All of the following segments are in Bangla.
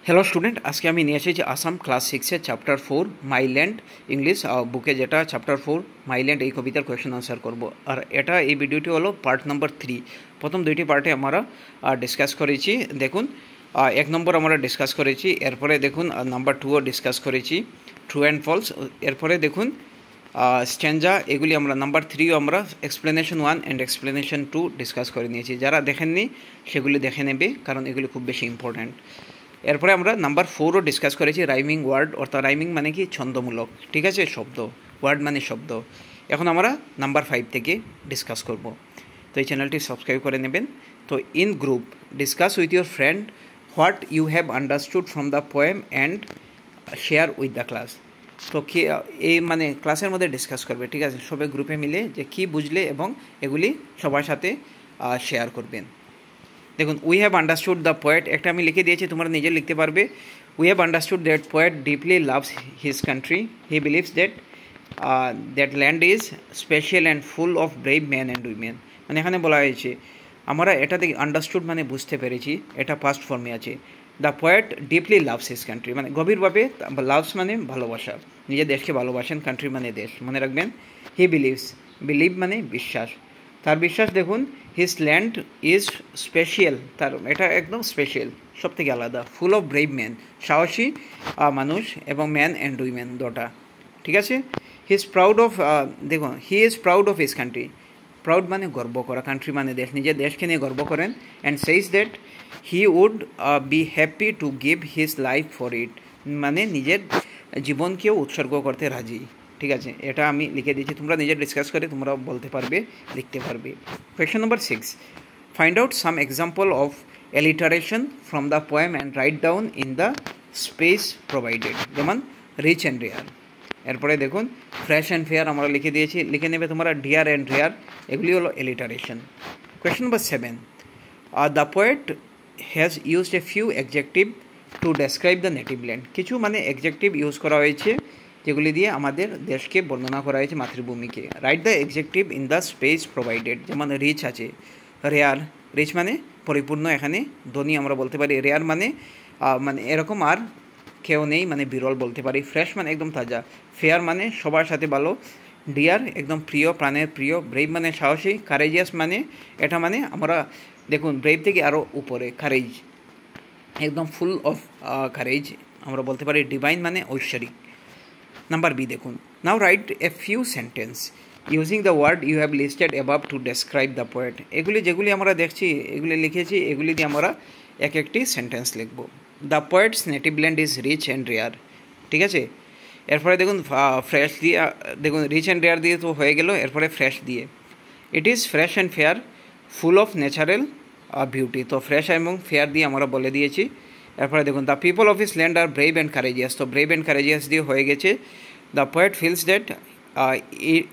হ্যালো স্টুডেন্ট, আজকে আমি নিয়ে এসেছি আসাম ক্লাস 6-এর চ্যাপ্টার 4 মাইল্যান্ড ইংলিশ বুকে, যেটা চ্যাপ্টার 4 মাইল্যান্ড এই কবিতার কোয়েশ্চেন আনসার করব। আর এই ভিডিওটি হলো পার্ট নাম্বার 3। প্রথম দুইটি পার্টে আমরা ডিসকাস করেছি। দেখুন, 1 নম্বর আমরা ডিসকাস করেছি, এরপরে দেখুন নাম্বার 2ও ডিসকাস করেছি, ট্রু অ্যান্ড ফলস। এরপরে দেখুন স্ট্যাঞ্জা, এগুলি আমরা নাম্বার 3ও আমরা এক্সপ্লেনেশন 1 অ্যান্ড এক্সপ্লেনেশন 2 ডিসকাস করে নিয়েছি। যারা দেখেননি সেগুলি দেখে নেবে, কারণ এগুলি খুব বেশি ইম্পর্ট্যান্ট। এরপরে আমরা নাম্বার 4ও ডিসকাস করেছি, রাইমিং ওয়ার্ড, অর্থাৎ রাইমিং মানে কি ছন্দমূলক, ঠিক আছে, শব্দ, ওয়ার্ড মানে শব্দ। এখন আমরা নাম্বার 5 থেকে ডিসকাস করব। তো এই চ্যানেলটি সাবস্ক্রাইব করে নেবেন। তো in group discuss with your friend what you have understood from the poem and share with the class. তো কি এই মানে ক্লাসের মধ্যে ডিসকাস করবে, ঠিক আছে, সবাই গ্রুপে মিলে যে কী বুঝলে এবং এগুলি সবার সাথে শেয়ার করবেন। দেখুন, we have understood the poet, একটা আমি লিখে দিয়েছি, তোমরা নিজে লিখতে পারবে। We have understood that poet deeply loves his country, he believes that land is special and full of brave man and women. মানে এখানে বলা হয়েছে আমরা এটা থেকে আন্ডারস্টুড মানে বুঝতে পেরেছি, এটা পাস্ট ফর্মে আছে। The poet deeply loves his country মানে গভীরভাবে, লাভস মানে ভালোবাসা, নিজের দেশকে ভালোবাসেন, কান্ট্রি মানে দেশ, মনে রাখবেন। হি বিলিভস, বিলিভ মানে বিশ্বাস, তার বিশ্বাস। দেখুন, হিজ ল্যান্ড ইজ স্পেশাল, তার এটা একদম স্পেশাল, সব থেকে আলাদা। ফুল অফ ব্রেভ ম্যান, সাহসী মানুষ, এবং ম্যান অ্যান্ড উইমেন দুটা, ঠিক আছে। হি ইজ প্রাউড অফ, দেখুন, he is proud of his country, proud মানে গর্ব করা, কান্ট্রি মানে দেশ, নিজের দেশকে নিয়ে গর্ব করেন। And says that he would be happy to give his life for it, মানে নিজের জীবনকেও উৎসর্গ করতে রাজি, ঠিক আছে। এটা আমি লিখে দিয়েছি, তোমরা নিজে ডিসকাস করে তোমরা বলতে পারবে, লিখতে পারবে। Question number 6, find out some example of alliteration from the poem and write down in the space provided, যেমন রিচ অ্যান্ড রেয়ার। এরপরে দেখুন ফ্রেশ অ্যান্ড ফেয়ার আমরা লিখে দিয়েছি, লিখে নেবে তোমরা ডিয়ার অ্যান্ড রেয়ার, এগুলি হলো alliteration. Question number 7, the poet has used a few adjective two describe the native land, কিছু মানে অ্যাডজেক্টিভ ইউজ করা হয়েছে যেগুলি দিয়ে আমাদের দেশকে বর্ণনা করা হয়েছে, মাতৃভূমিকে। Write the adjective in the space provided, যেমন রিচ আছে, রেয়ার, রিচ মানে পরিপূর্ণ, এখানে ধনী আমরা বলতে পারি। রেয়ার মানে মানে এরকম আর কেউ নেই, মানে বিরল বলতে পারি। ফ্রেশ মানে একদম তাজা। ফেয়ার মানে সবার সাথে ভালো। ডিয়ার একদম প্রিয়, প্রাণের প্রিয়। ব্রেভ মানে সাহসী। কারেজিয়াস মানে এটা মানে আমরা দেখুন ব্রেভ থেকে আরও উপরে, কারেজ, একদম ফুল অফ কারেজ আমরা বলতে পারি। ডিভাইন মানে ঐশ্বরিক। নাম্বার বি দেখুন, now write a few sentence using the word you have listed above to describe the poet. এগুলি যেগুলি আমরা দেখছি, এগুলি লিখেছি, এগুলি দিয়ে আমরা এক একটি সেন্টেন্স লিখব। The poet's native land is rich and rare, ঠিক আছে। এরপরে দেখুন ফ্রেশ দিয়ে, দেখুন রিচ অ্যান্ড রেয়ার দিয়ে তো হয়ে গেল, এরপরে ফ্রেশ দিয়ে, it is fresh and fair full of natural beauty. তো ফ্রেশ এবং ফেয়ার দিয়ে আমরা বলে দিয়েছি। এরপরে দেখুন the people of his land are brave and courageous, তো ব্রেভ অ্যান্ড কারেজিয়াস দিয়ে হয়ে গেছে। The poet feels that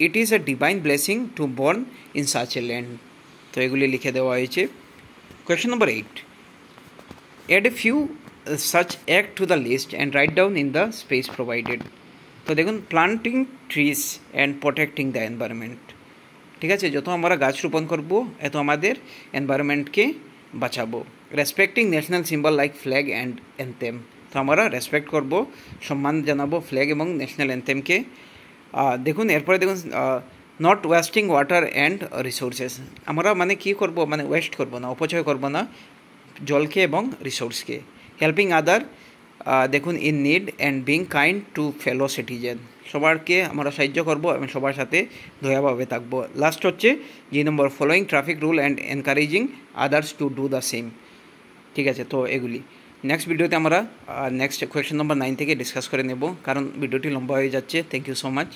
it is a divine blessing to born in such a land, তো এগুলি লিখে দেওয়া হয়েছে। Question number 8, add a few such act to the list and write down in the space provided. তো দেখুন planting trees and protecting the environment, ঠিক আছে, যত আমরা গাছ রোপণ করবো এত আমাদের এনভায়রনমেন্টকে বাঁচাবো। Respecting national symbol like flag and anthem, তো আমরা রেসপেক্ট করবো, সম্মান জানাবো ফ্ল্যাগ এবং ন্যাশনাল অ্যান্থেমকে। দেখুন এরপরে দেখুন not wasting water and resources, আমরা মানে কী করবো, মানে ওয়েস্ট করবো না, অপচয় করবো না জলকে এবং রিসোর্সকে। হেল্পিং আদার, দেখুন in need and being kind to fellow citizen, সবারকে আমরা সাহায্য করবো এবং সবার সাথে দয়াভাবে থাকবো। লাস্ট হচ্ছে G number, following traffic rule and encouraging others to do the same, ঠিক আছে। তো এগুলি নেক্সট ভিডিওতে আমরা নেক্সট কোয়েশ্চেন নম্বর 9 থেকে ডিসকাস করে নেব, কারণ ভিডিওটি লম্বা হয়ে যাচ্ছে। Thank you so much.